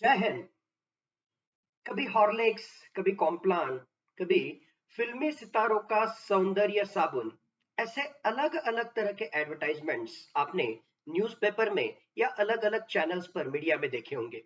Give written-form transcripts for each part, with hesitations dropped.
जय हिंद। कभी हॉर्लिक्स, कभी कॉम्प्लान, कभी फिल्मी सितारों का सौंदर्य साबुन। ऐसे अलग अलग तरह के एडवर्टाइजमेंट्स आपने न्यूज़पेपर में या अलग अलग चैनल्स पर मीडिया में देखे होंगे।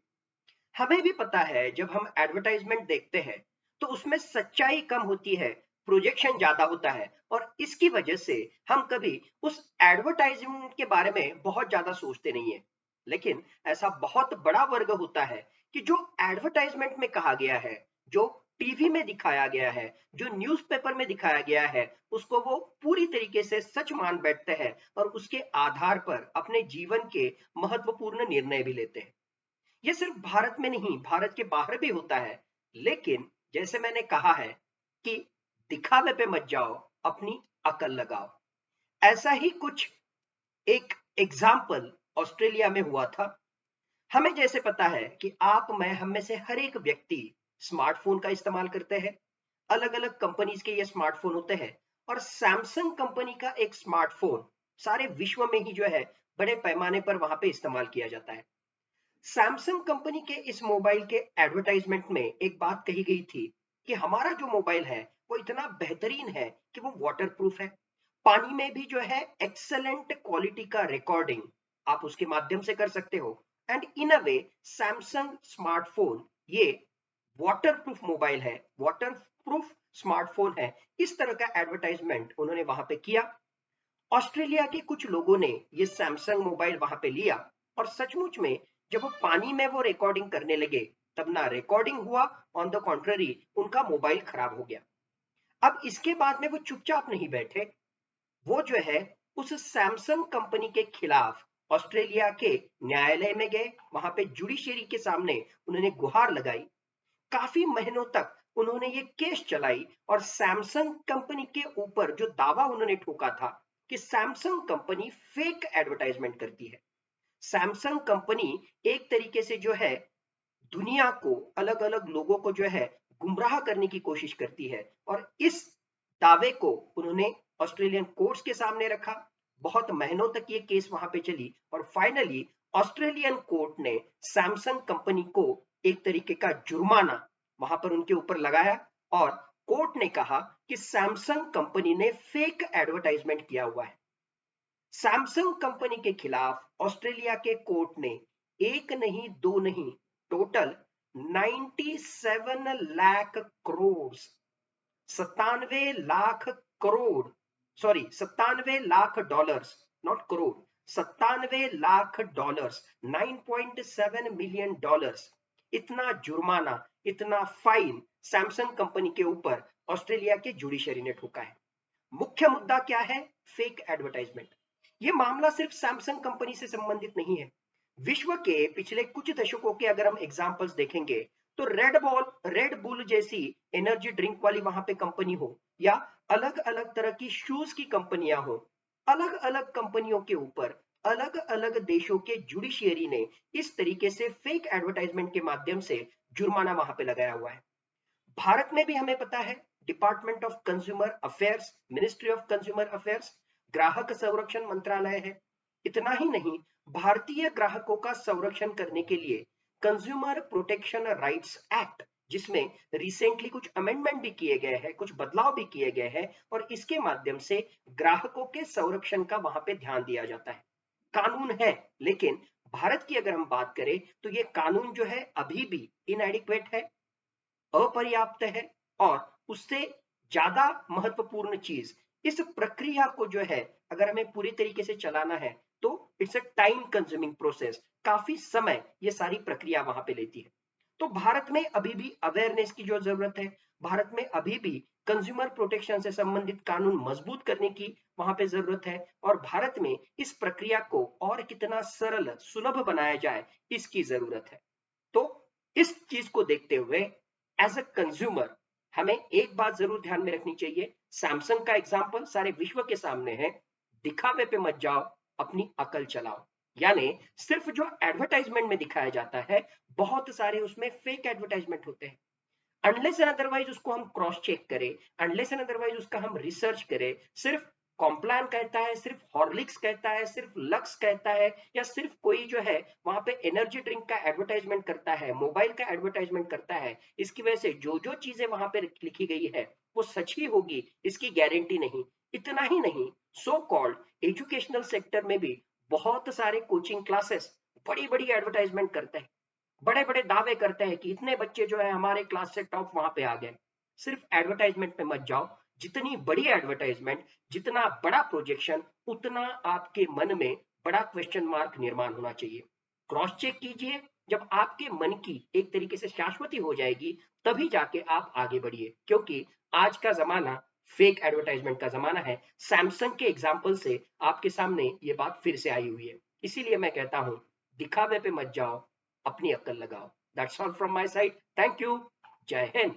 हमें भी पता है जब हम एडवर्टाइजमेंट देखते हैं तो उसमें सच्चाई कम होती है, प्रोजेक्शन ज्यादा होता है और इसकी वजह से हम कभी उस एडवर्टाइजमेंट के बारे में बहुत ज्यादा सोचते नहीं है। लेकिन ऐसा बहुत बड़ा वर्ग होता है कि जो एडवर्टाइजमेंट में कहा गया है, जो टीवी में दिखाया गया है, जो न्यूज़पेपर में दिखाया गया है, उसको वो पूरी तरीके से सच मान बैठते हैं और उसके आधार पर अपने जीवन के महत्वपूर्ण निर्णय भी लेते हैं। ये सिर्फ भारत में नहीं, भारत के बाहर भी होता है। लेकिन जैसे मैंने कहा है कि दिखावे पे मत जाओ, अपनी अकल लगाओ। ऐसा ही कुछ एक एग्जाम्पल ऑस्ट्रेलिया में हुआ था। हमें जैसे पता है कि आप, मैं, हम में से हर एक व्यक्ति स्मार्टफोन का इस्तेमाल करते हैं। अलग अलग कंपनीज के ये स्मार्टफोन होते हैं और सैमसंग कंपनी का एक स्मार्टफोन सारे विश्व में ही जो है बड़े पैमाने पर वहां पे इस्तेमाल किया जाता है। सैमसंग कंपनी के इस मोबाइल के एडवर्टाइजमेंट में एक बात कही गई थी कि हमारा जो मोबाइल है वो इतना बेहतरीन है कि वो वाटर प्रूफ है, पानी में भी जो है एक्सेलेंट क्वालिटी का रिकॉर्डिंग आप उसके माध्यम से कर सकते हो। And in a way Samsung smartphone ये वाटर प्रूफ मोबाइल है, वाटर प्रूफ स्मार्टफोन है। इस तरह का एडवर्टाइजमेंट उन्होंने वहां पे किया। ऑस्ट्रेलिया के कुछ लोगों ने ये सैमसंग मोबाइल वहां पे लिया और सचमुच में जब वो पानी में वो रिकॉर्डिंग करने लगे तब ना रिकॉर्डिंग हुआ, ऑन द कॉन्ट्ररी उनका मोबाइल खराब हो गया। अब इसके बाद में वो चुपचाप नहीं बैठे, वो जो है उस सैमसंग कंपनी के खिलाफ ऑस्ट्रेलिया के न्यायालय में गए, वहां पे जुडिशरी के सामने उन्होंने गुहार लगाई। काफी महीनों तक उन्होंने ये केस चलाई और सैमसंग कंपनी के ऊपर जो दावा उन्होंने ठोका था कि सैमसंग कंपनी फेक एडवर्टाइजमेंट करती है। सैमसंग कंपनी एक तरीके से जो है दुनिया को, अलग अलग लोगों को जो है गुमराह करने की कोशिश करती है और इस दावे को उन्होंने ऑस्ट्रेलियन कोर्ट्स के सामने रखा। बहुत महीनों तक ये केस वहां पे चली और फाइनली ऑस्ट्रेलियन कोर्ट ने सैमसंग कंपनी को एक तरीके का जुर्माना वहां पर उनके ऊपर लगाया और कोर्ट ने कहा कि सैमसंग कंपनी ने फेक एडवर्टाइजमेंट किया हुआ है। सैमसंग कंपनी के खिलाफ ऑस्ट्रेलिया के कोर्ट ने एक नहीं, दो नहीं, total 97 lakh crore, 97 lakh crore, sorry 97 lakh dollars, not crore, 97 lakh dollars, 9.7 million dollars, इतना जुर्माना, इतना फाइन सैमसंग कंपनी के ऊपर ऑस्ट्रेलिया के जुडिशरी ने ठोका है। मुख्य मुद्दा क्या है? Fake advertisement. ये मामला सिर्फ सैमसंग कंपनी से संबंधित नहीं है। विश्व के पिछले कुछ दशकों के अगर हम एग्जांपल्स देखेंगे तो रेड बुल जैसी एनर्जी ड्रिंक वाली वहां पे कंपनी हो या अलग अलग तरह की शूज की कंपनियां हो, अलग अलग कंपनियों के ऊपर अलग अलग देशों के जुडिशियरी ने इस तरीके से फेक एडवर्टाइजमेंट के माध्यम से जुर्माना वहां पे लगाया हुआ है। भारत में भी हमें पता है department of consumer affairs, ministry of consumer affairs, ग्राहक संरक्षण मंत्रालय है। इतना ही नहीं, भारतीय ग्राहकों का संरक्षण करने के लिए कंज्यूमर प्रोटेक्शन राइट्स एक्ट, जिसमें रिसेंटली कुछ अमेंडमेंट भी किए गए हैं, कुछ बदलाव भी किए गए हैं और इसके माध्यम से ग्राहकों के संरक्षण का वहां पे ध्यान दिया जाता है। कानून है, लेकिन भारत की अगर हम बात करें तो ये कानून जो है अभी भी इनएडिक्वेट है, अपर्याप्त है और उससे ज्यादा महत्वपूर्ण चीज, इस प्रक्रिया को जो है अगर हमें पूरी तरीके से चलाना है तो it's a time consuming process, काफी समय ये सारी प्रक्रिया वहां पे लेती है। तो भारत में अभी भी अवेयरनेस की जो जरूरत है, भारत में अभी भी कंज्यूमर प्रोटेक्शन से संबंधित कानून मजबूत करने की वहां पे जरूरत है और भारत में इस प्रक्रिया को और कितना सरल सुलभ बनाया जाए इसकी जरूरत है। तो इस चीज को देखते हुए एज अ कंज्यूमर हमें एक बात जरूर ध्यान में रखनी चाहिए, सैमसंग का एग्जाम्पल सारे विश्व के सामने है। दिखावे पे मत जाओ, अपनी अकल चलाओ। यानी सिर्फ जो एडवर्टाइजमेंट में दिखाया जाता है, बहुत सारे उसमें फेक एडवर्टाइजमेंट होते हैं। अनलेस एंड अदरवाइज उसको हम क्रॉस चेक करें, अनलेस एंड अदरवाइज उसका हम रिसर्च करें, सिर्फ कॉम्प्लान कहता है, सिर्फ हॉर्लिक्स कहता है, सिर्फ लक्स कहता है, या सिर्फ कोई जो है वहां पे एनर्जी ड्रिंक का एडवर्टाइजमेंट करता है, मोबाइल का एडवर्टाइजमेंट करता है, इसकी वजह से जो जो चीजें वहां पे लिखी गई है वो सच ही होगी इसकी गारंटी नहीं। इतना ही नहीं, सो कॉल्ड एजुकेशनल सेक्टर में भी बहुत सारे कोचिंग क्लासेस बड़ी बड़ी एडवर्टाइजमेंट करते हैं, बड़े बड़े दावे करते हैं कि इतने बच्चे जो है हमारे क्लास से टॉप वहां पे आ गए। सिर्फ एडवर्टाइजमेंट पे मत जाओ, जितनी बड़ी एडवर्टाइजमेंट, जितना बड़ा प्रोजेक्शन, उतना आपके मन में बड़ा क्वेश्चन मार्क निर्माण होना चाहिए। क्रॉस चेक कीजिए, जब आपके मन की एक तरीके से शाश्वती हो जाएगी तभी जाके आप आगे बढ़िए, क्योंकि आज का जमाना फेक एडवर्टाइजमेंट का जमाना है। सैमसंग के एग्जाम्पल से आपके सामने ये बात फिर से आई हुई है। इसीलिए मैं कहता हूं, दिखावे पे मत जाओ, अपनी अक्ल लगाओ। That's all from my side, thank you, जय हिंद।